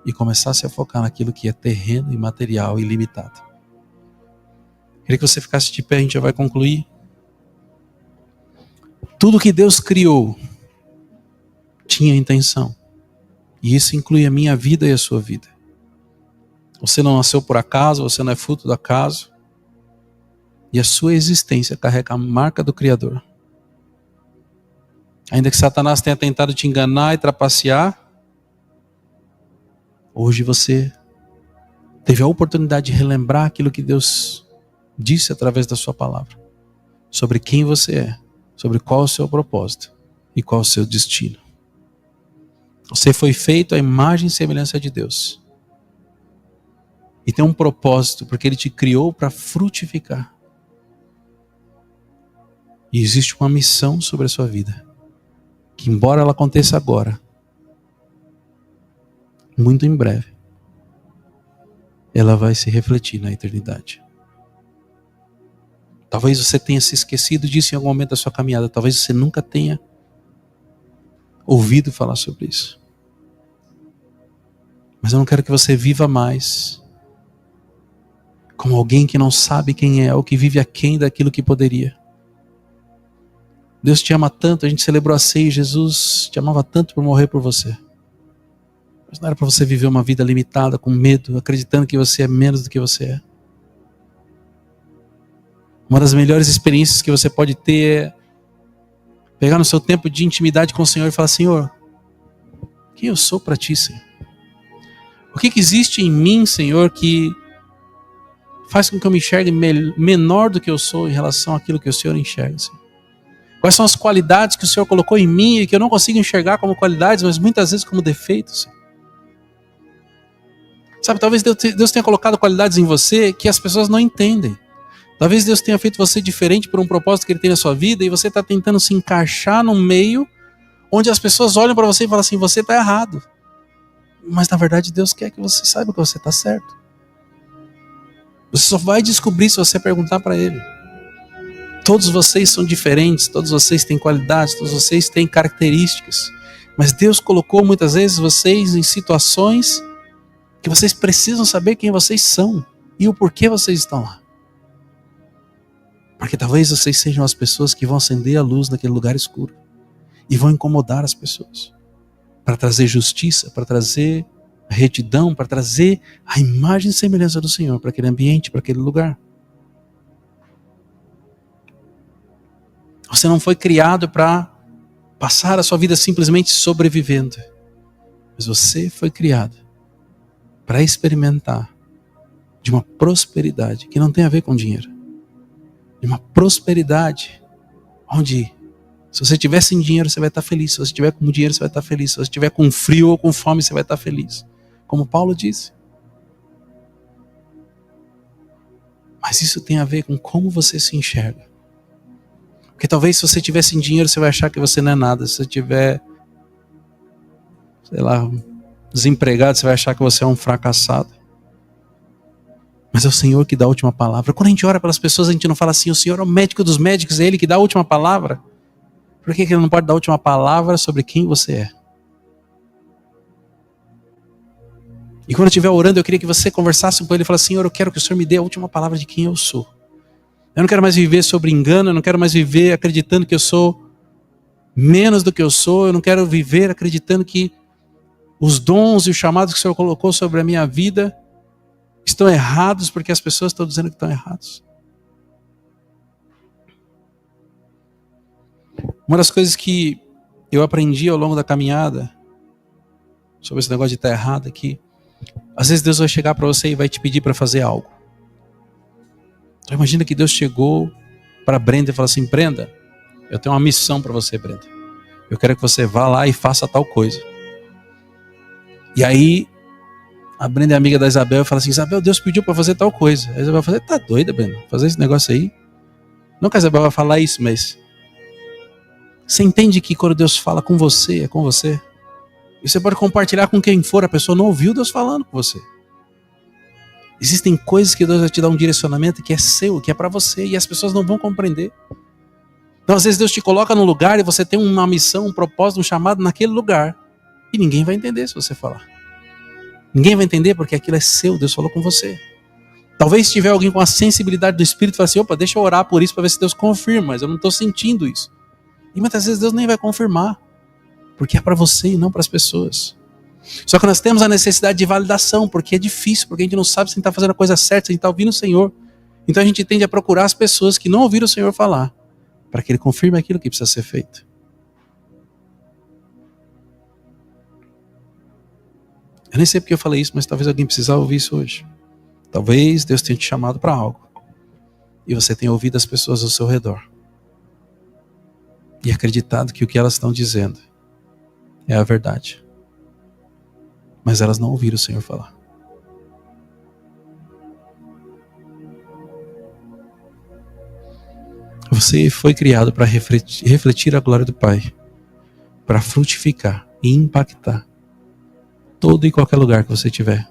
e começasse a focar naquilo que é terreno e material e limitado. Queria que você ficasse de pé, a gente já vai concluir. Tudo que Deus criou tinha intenção. E isso inclui a minha vida e a sua vida. Você não nasceu por acaso, você não é fruto do acaso. E a sua existência carrega a marca do Criador. Ainda que Satanás tenha tentado te enganar e trapacear, hoje você teve a oportunidade de relembrar aquilo que Deus disse através da sua palavra. Sobre quem você é, sobre qual é o seu propósito e qual é o seu destino. Você foi feito à imagem e semelhança de Deus. E tem um propósito, porque Ele te criou para frutificar. E existe uma missão sobre a sua vida, que embora ela aconteça agora, muito em breve, ela vai se refletir na eternidade. Talvez você tenha se esquecido disso em algum momento da sua caminhada, talvez você nunca tenha ouvido falar sobre isso. Mas eu não quero que você viva mais como alguém que não sabe quem é, ou que vive aquém daquilo que poderia. Deus te ama tanto, a gente celebrou a ceia, Jesus te amava tanto por morrer por você. Mas não era para você viver uma vida limitada, com medo, acreditando que você é menos do que você é. Uma das melhores experiências que você pode ter é pegar no seu tempo de intimidade com o Senhor e falar: Senhor, quem eu sou para ti, Senhor? O que existe em mim, Senhor, que faz com que eu me enxergue menor do que eu sou em relação àquilo que o Senhor enxerga, Senhor? Quais são as qualidades que o Senhor colocou em mim e que eu não consigo enxergar como qualidades, mas muitas vezes como defeitos, Senhor? Sabe, talvez Deus tenha colocado qualidades em você que as pessoas não entendem. Talvez Deus tenha feito você diferente por um propósito que Ele tem na sua vida e você está tentando se encaixar num meio onde as pessoas olham para você e falam assim: você está errado. Mas na verdade Deus quer que você saiba que você está certo. Você só vai descobrir se você perguntar para Ele. Todos vocês são diferentes, todos vocês têm qualidades, todos vocês têm características. Mas Deus colocou muitas vezes vocês em situações que vocês precisam saber quem vocês são e o porquê vocês estão lá. Porque talvez vocês sejam as pessoas que vão acender a luz naquele lugar escuro e vão incomodar as pessoas para trazer justiça, para trazer retidão, para trazer a imagem e semelhança do Senhor para aquele ambiente, para aquele lugar. Você não foi criado para passar a sua vida simplesmente sobrevivendo, mas você foi criado para experimentar de uma prosperidade que não tem a ver com dinheiro. De uma prosperidade onde, se você tiver sem dinheiro, você vai estar feliz. Se você tiver com dinheiro, você vai estar feliz. Se você tiver com frio ou com fome, você vai estar feliz. Como Paulo disse. Mas isso tem a ver com como você se enxerga. Porque talvez se você tiver sem dinheiro, você vai achar que você não é nada. Se você tiver, sei lá, desempregado, você vai achar que você é um fracassado. Mas é o Senhor que dá a última palavra. Quando a gente ora pelas pessoas, a gente não fala assim: o Senhor é o médico dos médicos, é Ele que dá a última palavra. Por que Ele não pode dar a última palavra sobre quem você é? E quando eu estiver orando, eu queria que você conversasse com Ele e falasse: Senhor, eu quero que o Senhor me dê a última palavra de quem eu sou. Eu não quero mais viver sobre engano, eu não quero mais viver acreditando que eu sou menos do que eu sou, eu não quero viver acreditando que os dons e os chamados que o Senhor colocou sobre a minha vida estão errados porque as pessoas estão dizendo que estão errados. Uma das coisas que eu aprendi ao longo da caminhada sobre esse negócio de estar errado aqui, às vezes Deus vai chegar para você e vai te pedir para fazer algo. Então imagina que Deus chegou para Brenda e falou assim: Brenda, eu tenho uma missão para você, Brenda. Eu quero que você vá lá e faça tal coisa. E aí a Brenda é amiga da Isabel e fala assim: Isabel, Deus pediu para fazer tal coisa. A Isabel fala: tá doida, Brenda? Fazer esse negócio aí? Não que a Isabel vai falar isso, mas você entende que quando Deus fala com você, é com você. E você pode compartilhar com quem for, a pessoa não ouviu Deus falando com você. Existem coisas que Deus vai te dar um direcionamento que é seu, que é para você, e as pessoas não vão compreender. Então às vezes Deus te coloca num lugar e você tem uma missão, um propósito, um chamado naquele lugar. E ninguém vai entender se você falar. Ninguém vai entender porque aquilo é seu, Deus falou com você. Talvez se tiver alguém com a sensibilidade do Espírito, fale assim: opa, deixa eu orar por isso para ver se Deus confirma, mas eu não estou sentindo isso. E muitas vezes Deus nem vai confirmar, porque é para você e não para as pessoas. Só que nós temos a necessidade de validação, porque é difícil, porque a gente não sabe se a gente está fazendo a coisa certa, se a gente está ouvindo o Senhor. Então a gente tende a procurar as pessoas que não ouviram o Senhor falar, para que Ele confirme aquilo que precisa ser feito. Eu nem sei porque eu falei isso, mas talvez alguém precisava ouvir isso hoje. Talvez Deus tenha te chamado para algo, e você tenha ouvido as pessoas ao seu redor, e acreditado que o que elas estão dizendo é a verdade. Mas elas não ouviram o Senhor falar. Você foi criado para refletir a glória do Pai, para frutificar e impactar todo e qualquer lugar que você estiver.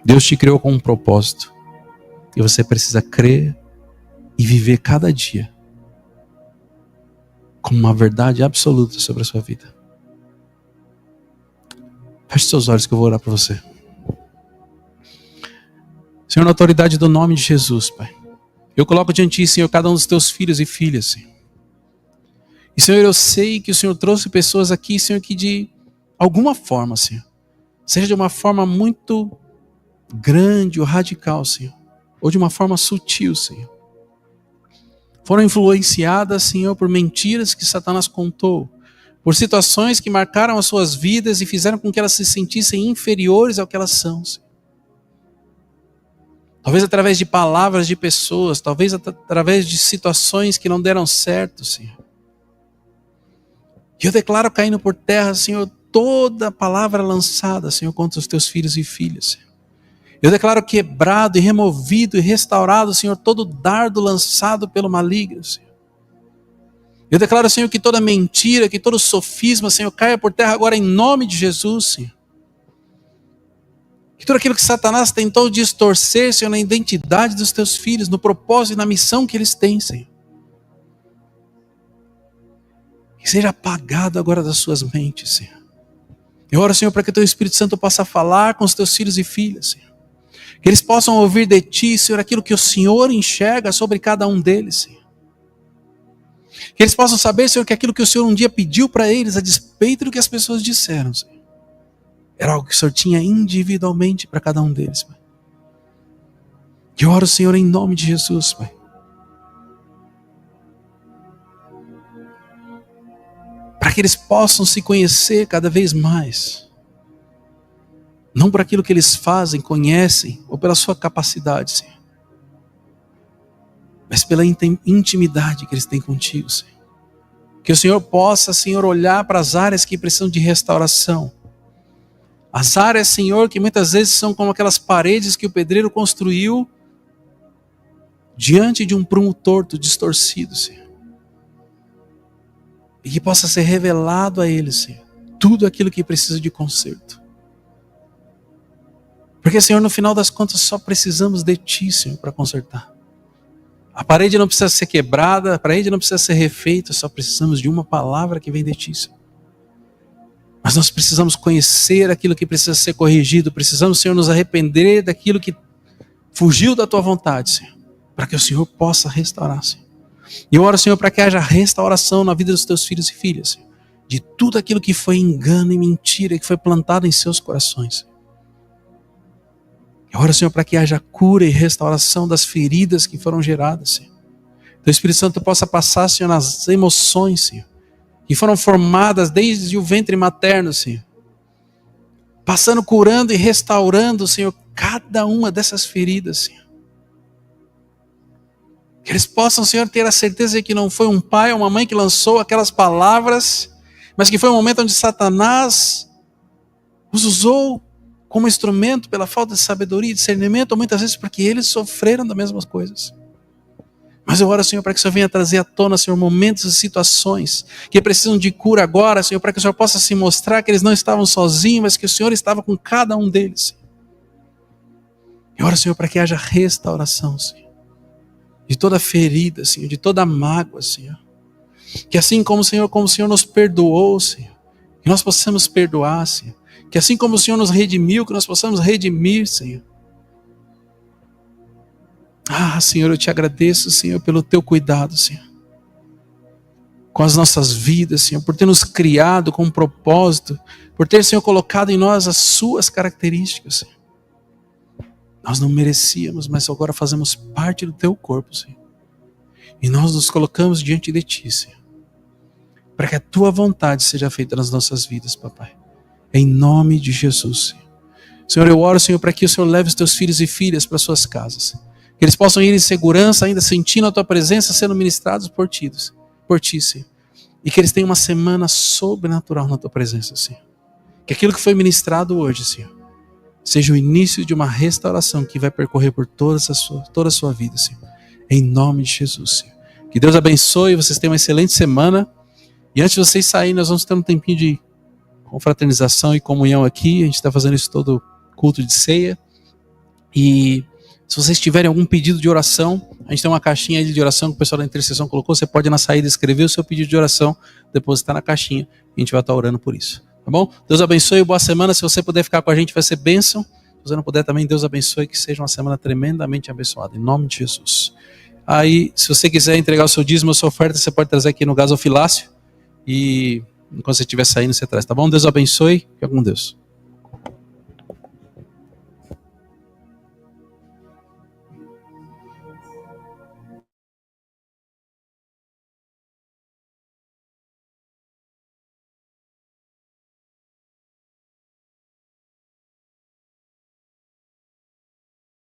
Deus te criou com um propósito, e você precisa crer e viver cada dia como uma verdade absoluta sobre a sua vida. Feche seus olhos que eu vou orar por você. Senhor, na autoridade do nome de Jesus, Pai, eu coloco diante de Ti, Senhor, cada um dos Teus filhos e filhas, Senhor. E, Senhor, eu sei que o Senhor trouxe pessoas aqui, Senhor, que de alguma forma, Senhor, seja de uma forma muito grande ou radical, Senhor, ou de uma forma sutil, Senhor, foram influenciadas, Senhor, por mentiras que Satanás contou, por situações que marcaram as suas vidas e fizeram com que elas se sentissem inferiores ao que elas são, Senhor. Talvez através de palavras de pessoas, talvez através de situações que não deram certo, Senhor. E eu declaro caindo por terra, Senhor, toda palavra lançada, Senhor, contra os Teus filhos e filhas, Senhor. Eu declaro quebrado e removido e restaurado, Senhor, todo dardo lançado pelo maligno, Senhor. Eu declaro, Senhor, que toda mentira, que todo sofisma, Senhor, caia por terra agora em nome de Jesus, Senhor. Que tudo aquilo que Satanás tentou distorcer, Senhor, na identidade dos Teus filhos, no propósito e na missão que eles têm, Senhor, que seja apagado agora das suas mentes, Senhor. Eu oro, Senhor, para que o Teu Espírito Santo possa falar com os Teus filhos e filhas, Senhor. Que eles possam ouvir de Ti, Senhor, aquilo que o Senhor enxerga sobre cada um deles, Senhor. Que eles possam saber, Senhor, que aquilo que o Senhor um dia pediu para eles, a despeito do que as pessoas disseram, Senhor, era algo que o Senhor tinha individualmente para cada um deles, Pai. Que eu oro, Senhor, em nome de Jesus, Pai. Para que eles possam se conhecer cada vez mais. Não por aquilo que eles fazem, conhecem, ou pela sua capacidade, Senhor, mas pela intimidade que eles têm contigo, Senhor. Que o Senhor possa, Senhor, olhar para as áreas que precisam de restauração. As áreas, Senhor, que muitas vezes são como aquelas paredes que o pedreiro construiu diante de um prumo torto, distorcido, Senhor. E que possa ser revelado a eles, Senhor, tudo aquilo que precisa de conserto. Porque, Senhor, no final das contas só precisamos de Ti, Senhor, para consertar. A parede não precisa ser quebrada, a parede não precisa ser refeita, só precisamos de uma palavra que vem de Ti, Senhor. Mas nós precisamos conhecer aquilo que precisa ser corrigido, precisamos, Senhor, nos arrepender daquilo que fugiu da Tua vontade, Senhor, para que o Senhor possa restaurar, Senhor. E eu oro, Senhor, para que haja restauração na vida dos Teus filhos e filhas, Senhor, de tudo aquilo que foi engano e mentira que foi plantado em seus corações. Eu oro, Senhor, para que haja cura e restauração das feridas que foram geradas, Senhor. Que o Espírito Santo possa passar, Senhor, nas emoções, Senhor, que foram formadas desde o ventre materno, Senhor. Passando, curando e restaurando, Senhor, cada uma dessas feridas, Senhor. Que eles possam, Senhor, ter a certeza de que não foi um pai ou uma mãe que lançou aquelas palavras, mas que foi um momento onde Satanás os usou como instrumento pela falta de sabedoria e discernimento, ou muitas vezes porque eles sofreram das mesmas coisas. Mas eu oro, Senhor, para que o Senhor venha trazer à tona, Senhor, momentos e situações que precisam de cura agora, Senhor, para que o Senhor possa se mostrar que eles não estavam sozinhos, mas que o Senhor estava com cada um deles. Eu oro, Senhor, para que haja restauração, Senhor, de toda ferida, Senhor, de toda mágoa, Senhor. Que assim como o Senhor nos perdoou, Senhor, que nós possamos perdoar, Senhor. Que assim como o Senhor nos redimiu, que nós possamos redimir, Senhor. Ah, Senhor, eu te agradeço, Senhor, pelo teu cuidado, Senhor, com as nossas vidas, Senhor, por ter nos criado com um propósito, por ter, Senhor, colocado em nós as suas características, Senhor. Nós não merecíamos, mas agora fazemos parte do teu corpo, Senhor. E nós nos colocamos diante de ti, Senhor, para que a tua vontade seja feita nas nossas vidas, papai. Em nome de Jesus, Senhor. Senhor, eu oro, Senhor, para que o Senhor leve os teus filhos e filhas para suas casas. Que eles possam ir em segurança, ainda sentindo a tua presença, sendo ministrados por ti, Senhor. E que eles tenham uma semana sobrenatural na tua presença, Senhor. Que aquilo que foi ministrado hoje, Senhor, seja o início de uma restauração que vai percorrer por toda a sua vida, Senhor. Em nome de Jesus, Senhor. Que Deus abençoe, vocês tenham uma excelente semana. E antes de vocês saírem, nós vamos ter um tempinho de confraternização e comunhão aqui. A gente está fazendo isso todo culto de ceia. E se vocês tiverem algum pedido de oração, a gente tem uma caixinha aí de oração que o pessoal da intercessão colocou. Você pode na saída escrever o seu pedido de oração, depositar na caixinha. A gente vai estar orando por isso. Tá bom? Deus abençoe, boa semana. Se você puder ficar com a gente, vai ser bênção. Se você não puder também, Deus abençoe, que seja uma semana tremendamente abençoada. Em nome de Jesus. Aí, se você quiser entregar o seu dízimo, a sua oferta, você pode trazer aqui no gasofilácio. E quando você estiver saindo, você traz, tá bom? Deus abençoe. Fica com Deus.